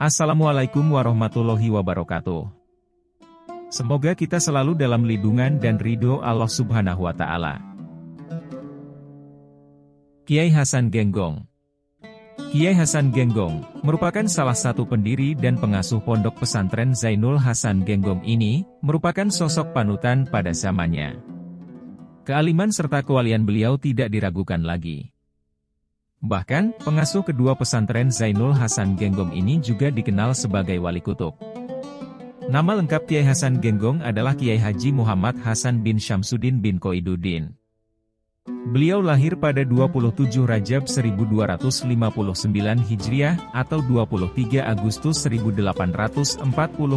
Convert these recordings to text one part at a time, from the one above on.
Assalamualaikum warahmatullahi wabarakatuh. Semoga kita selalu dalam lindungan dan ridho Allah Subhanahu wa Ta'ala. Kiai Hasan Genggong. Kiai Hasan Genggong merupakan salah satu pendiri dan pengasuh pondok pesantren Zainul Hasan Genggong ini, merupakan sosok panutan pada zamannya. Kealiman serta kewalian beliau tidak diragukan lagi. Bahkan, pengasuh kedua pesantren Zainul Hasan Genggong ini juga dikenal sebagai wali kutub. Nama lengkap Kiai Hasan Genggong adalah Kiai Haji Muhammad Hasan bin Syamsuddin bin Koiduddin. Beliau lahir pada 27 Rajab 1259 Hijriah atau 23 Agustus 1840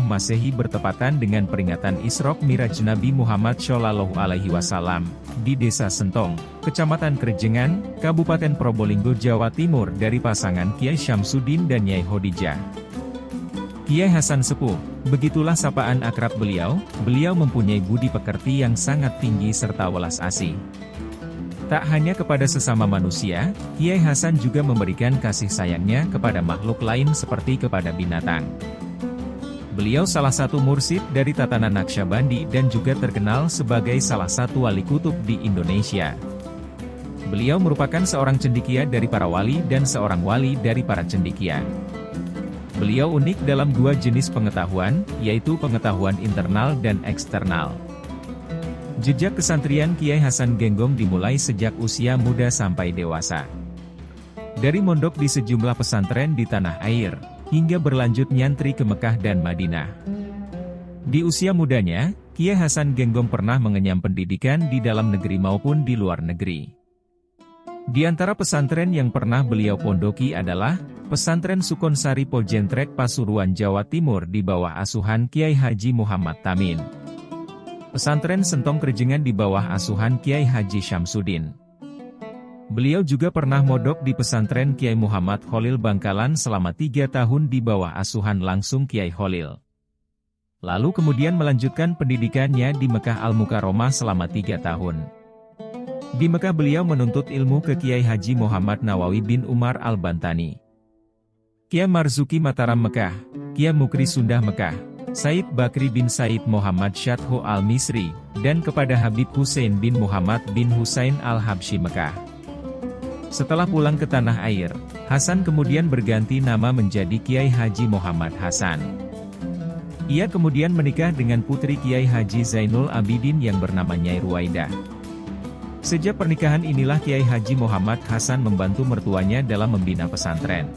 Masehi bertepatan dengan peringatan Isra Miraj Nabi Muhammad Shallallahu Alaihi Wasallam di Desa Sentong, Kecamatan Krejengan, Kabupaten Probolinggo, Jawa Timur dari pasangan Kiai Syamsuddin dan Nyai Khadijah. Kiai Hasan Sepuh, begitulah sapaan akrab beliau. Beliau mempunyai budi pekerti yang sangat tinggi serta welas asih. Tak hanya kepada sesama manusia, Kiai Hasan juga memberikan kasih sayangnya kepada makhluk lain seperti kepada binatang. Beliau salah satu mursyid dari tatanan Naqsyabandi dan juga terkenal sebagai salah satu wali kutub di Indonesia. Beliau merupakan seorang cendekia dari para wali dan seorang wali dari para cendekia. Beliau unik dalam dua jenis pengetahuan, yaitu pengetahuan internal dan eksternal. Jejak kesantrian Kiai Hasan Genggong dimulai sejak usia muda sampai dewasa. Dari mondok di sejumlah pesantren di tanah air, hingga berlanjut nyantri ke Mekah dan Madinah. Di usia mudanya, Kiai Hasan Genggong pernah mengenyam pendidikan di dalam negeri maupun di luar negeri. Di antara pesantren yang pernah beliau pondoki adalah Pesantren Sukonsari Pojentrek Pasuruan Jawa Timur di bawah asuhan Kiai Haji Muhammad Tamin. Pesantren Sentong Krejengan di bawah asuhan Kiai Haji Syamsuddin. Beliau juga pernah modok di pesantren Kiai Muhammad Khalil Bangkalan selama 3 tahun di bawah asuhan langsung Kiai Khalil. Lalu kemudian melanjutkan pendidikannya di Mekah Al-Mukarromah selama 3 tahun. Di Mekah beliau menuntut ilmu ke Kiai Haji Muhammad Nawawi bin Umar Al-Bantani, Kiai Marzuki Mataram Mekah, Kiai Mukri Sundah Mekah, Said Bakri bin Said Muhammad Syadho Al-Misri, dan kepada Habib Hussein bin Muhammad bin Husain Al-Habsyi Mekah. Setelah pulang ke tanah air, Hasan kemudian berganti nama menjadi Kiai Haji Muhammad Hasan. Ia kemudian menikah dengan putri Kiai Haji Zainul Abidin yang bernama Nyai Ruwaidah. Sejak pernikahan inilah Kiai Haji Muhammad Hasan membantu mertuanya dalam membina pesantren.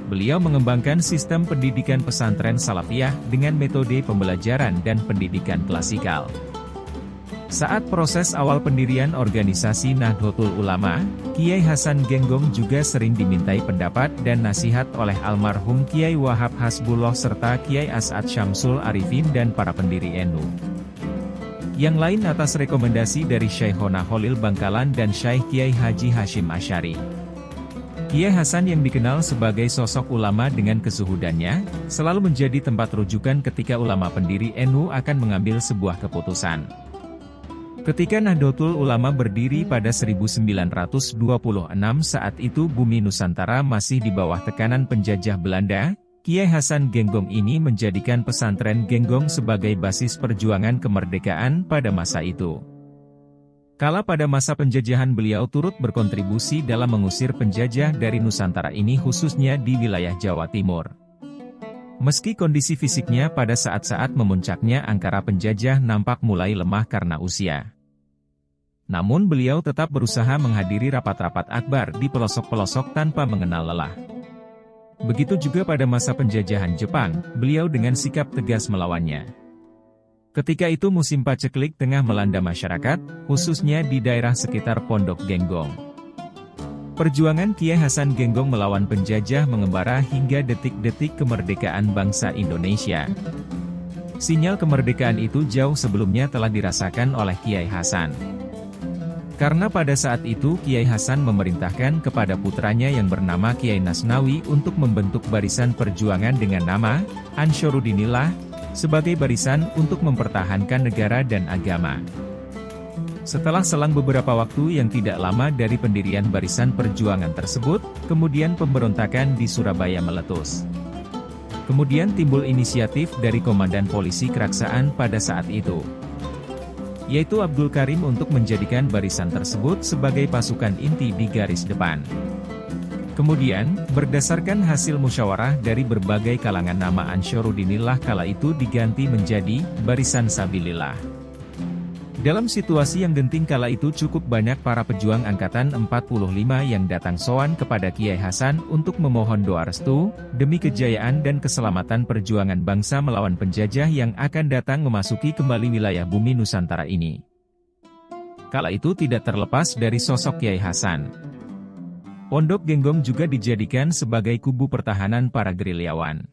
Beliau mengembangkan sistem pendidikan pesantren salafiyah dengan metode pembelajaran dan pendidikan klasikal. Saat proses awal pendirian organisasi Nahdlatul Ulama, Kiai Hasan Genggong juga sering dimintai pendapat dan nasihat oleh almarhum Kiai Wahab Hasbullah serta Kiai As'ad Syamsul Arifin dan para pendiri NU. Yang lain atas rekomendasi dari Syekhona Khalil Bangkalan dan Syekh Kiai Haji Hashim Asy'ari. Kiai Hasan yang dikenal sebagai sosok ulama dengan kezuhudannya, selalu menjadi tempat rujukan ketika ulama pendiri NU akan mengambil sebuah keputusan. Ketika Nahdlatul Ulama berdiri pada 1926 saat itu bumi Nusantara masih di bawah tekanan penjajah Belanda, Kiai Hasan Genggong ini menjadikan pesantren Genggong sebagai basis perjuangan kemerdekaan pada masa itu. Kala pada masa penjajahan beliau turut berkontribusi dalam mengusir penjajah dari Nusantara ini khususnya di wilayah Jawa Timur. Meski kondisi fisiknya pada saat-saat memuncaknya angkara penjajah nampak mulai lemah karena usia. Namun beliau tetap berusaha menghadiri rapat-rapat akbar di pelosok-pelosok tanpa mengenal lelah. Begitu juga pada masa penjajahan Jepang, beliau dengan sikap tegas melawannya. Ketika itu musim paceklik tengah melanda masyarakat, khususnya di daerah sekitar Pondok Genggong. Perjuangan Kiai Hasan Genggong melawan penjajah mengembara hingga detik-detik kemerdekaan bangsa Indonesia. Sinyal kemerdekaan itu jauh sebelumnya telah dirasakan oleh Kiai Hasan. Karena pada saat itu Kiai Hasan memerintahkan kepada putranya yang bernama Kiai Nasnawi untuk membentuk barisan perjuangan dengan nama Ansyaruddinillah, sebagai barisan untuk mempertahankan negara dan agama. Setelah selang beberapa waktu yang tidak lama dari pendirian barisan perjuangan tersebut, kemudian pemberontakan di Surabaya meletus. Kemudian timbul inisiatif dari Komandan Polisi Keraksaan pada saat itu, yaitu Abdul Karim, untuk menjadikan barisan tersebut sebagai pasukan inti di garis depan. Kemudian, berdasarkan hasil musyawarah dari berbagai kalangan, nama Ansyorudinillah kala itu diganti menjadi Barisan Sabilillah. Dalam situasi yang genting kala itu, cukup banyak para pejuang Angkatan 45 yang datang sowan kepada Kiai Hasan untuk memohon doa restu, demi kejayaan dan keselamatan perjuangan bangsa melawan penjajah yang akan datang memasuki kembali wilayah bumi Nusantara ini. Kala itu tidak terlepas dari sosok Kiai Hasan, Pondok Genggong juga dijadikan sebagai kubu pertahanan para gerilyawan.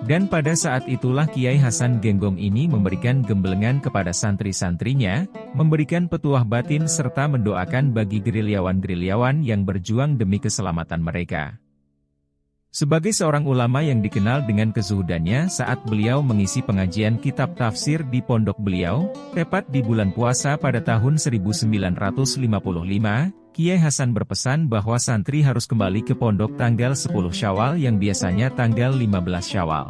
Dan pada saat itulah Kiai Hasan Genggong ini memberikan gembelengan kepada santri-santrinya, memberikan petuah batin serta mendoakan bagi gerilyawan-gerilyawan yang berjuang demi keselamatan mereka. Sebagai seorang ulama yang dikenal dengan kezuhudannya saat beliau mengisi pengajian kitab tafsir di pondok beliau, tepat di bulan puasa pada tahun 1955, Kiai Hasan berpesan bahwa santri harus kembali ke pondok tanggal 10 Syawal yang biasanya tanggal 15 Syawal.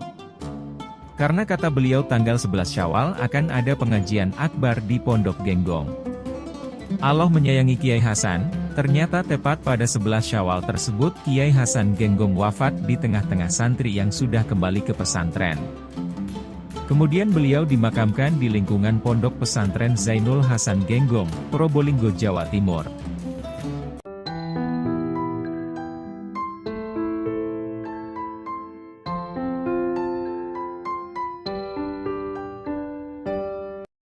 Karena kata beliau tanggal 11 Syawal akan ada pengajian akbar di Pondok Genggong. Allah menyayangi Kiai Hasan, ternyata tepat pada 11 Syawal tersebut Kiai Hasan Genggong wafat di tengah-tengah santri yang sudah kembali ke pesantren. Kemudian beliau dimakamkan di lingkungan Pondok Pesantren Zainul Hasan Genggong, Probolinggo, Jawa Timur.